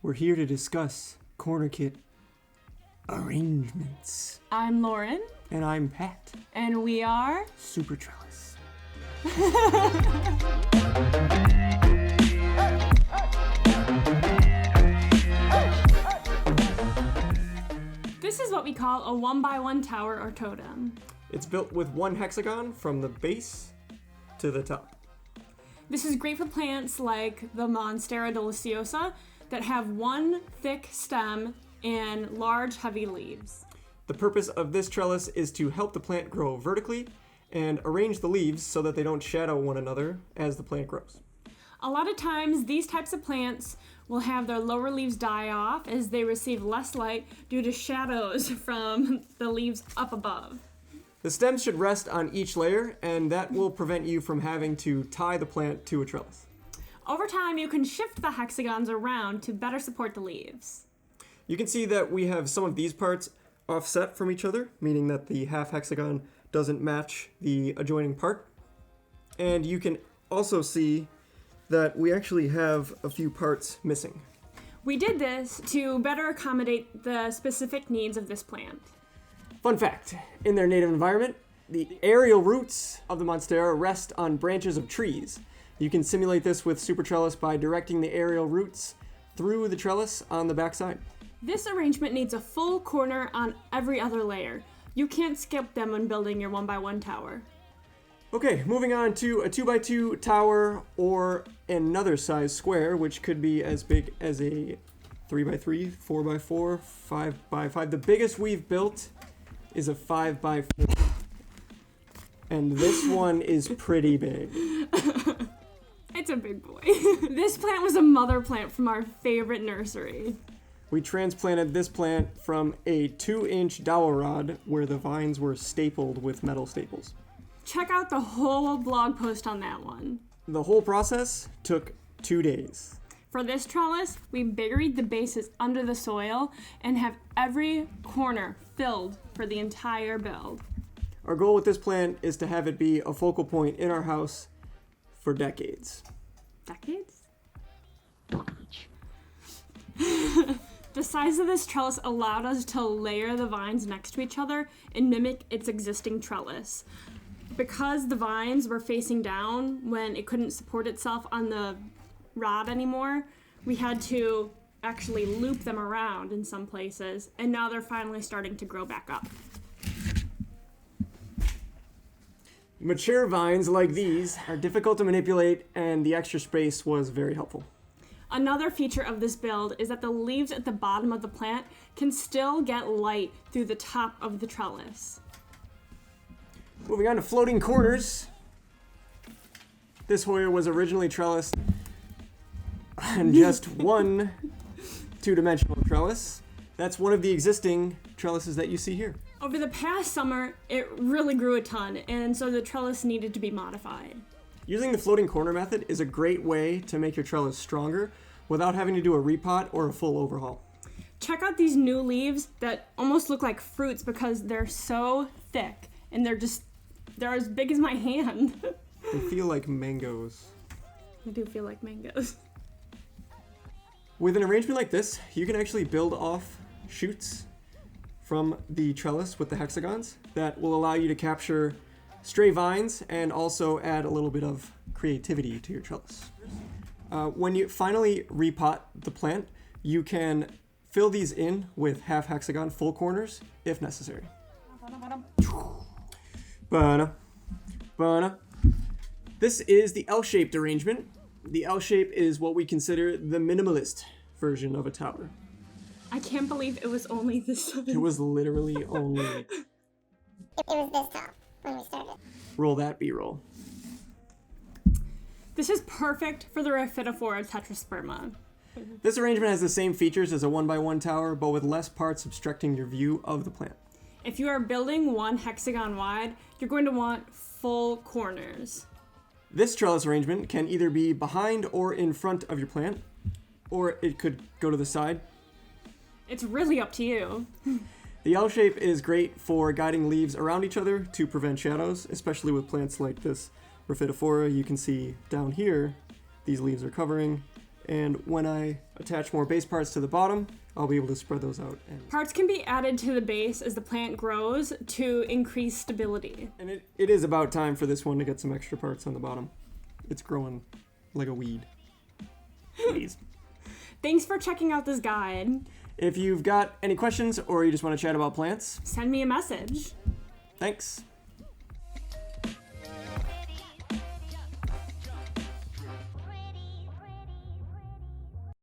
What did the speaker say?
We're here to discuss corner kit arrangements. I'm Lauren. And I'm Pat. And we are Super Trellis. This is what we call a 1x1 tower or totem. It's built with one hexagon from the base to the top. This is great for plants like the Monstera deliciosa that have one thick stem and large heavy leaves. The purpose of this trellis is to help the plant grow vertically and arrange the leaves so that they don't shadow one another as the plant grows. A lot of times these types of plants will have their lower leaves die off as they receive less light due to shadows from the leaves up above. The stems should rest on each layer, and that will prevent you from having to tie the plant to a trellis. Over time, you can shift the hexagons around to better support the leaves. You can see that we have some of these parts offset from each other, meaning that the half hexagon doesn't match the adjoining part. And you can also see that we actually have a few parts missing. We did this to better accommodate the specific needs of this plant. Fun fact, in their native environment, the aerial roots of the Monstera rest on branches of trees. You can simulate this with Super Trellis by directing the aerial roots through the trellis on the backside. This arrangement needs a full corner on every other layer. You can't skip them when building your 1x1 tower. Okay, moving on to a 2x2 tower or another size square, which could be as big as a 3x3, 4x4, 5x5. The biggest we've built is a 5x4. And this one is pretty big. It's a big boy. This plant was a mother plant from our favorite nursery. We transplanted this plant from a 2-inch dowel rod where the vines were stapled with metal staples. Check out the whole blog post on that one. The whole process took 2 days. For this trellis, we buried the bases under the soil and have every corner filled for the entire build. Our goal with this plant is to have it be a focal point in our house for decades. Decades? The size of this trellis allowed us to layer the vines next to each other and mimic its existing trellis. Because the vines were facing down when it couldn't support itself on the rod anymore, we had to actually loop them around in some places, and now they're finally starting to grow back up. Mature vines like these are difficult to manipulate, and the extra space was very helpful. Another feature of this build is that the leaves at the bottom of the plant can still get light through the top of the trellis. Moving on to floating corners. This Hoya was originally trellised on just one 2-dimensional trellis. That's one of the existing trellises that you see here. Over the past summer, it really grew a ton, and so the trellis needed to be modified. Using the floating corner method is a great way to make your trellis stronger without having to do a repot or a full overhaul. Check out these new leaves that almost look like fruits because they're so thick and they're as big as my hand. They feel like mangoes. They do feel like mangoes. With an arrangement like this, you can actually build off shoots from the trellis with the hexagons that will allow you to capture stray vines and also add a little bit of creativity to your trellis. When you finally repot the plant, you can fill these in with half hexagon full corners if necessary. This is the L-shaped arrangement. The L-shape is what we consider the minimalist version of a tower. I can't believe it was only this size. It was literally only... It was this tall when we started. Roll that B-roll. This is perfect for the Raphidophora tetrasperma. This arrangement has the same features as a 1x1 tower, but with less parts obstructing your view of the plant. If you are building one hexagon wide, you're going to want full corners. This trellis arrangement can either be behind or in front of your plant, or it could go to the side. It's really up to you. The L-shape is great for guiding leaves around each other to prevent shadows, especially with plants like this Raphidophora. You can see down here, these leaves are covering And when I attach more base parts to the bottom, I'll be able to spread those out. And Parts can be added to the base as the plant grows to increase stability. it is about time for this one to get some extra parts on the bottom. It's growing like a weed. Please. Thanks for checking out this guide. If you've got any questions or you just want to chat about plants, Send me a message. thanks.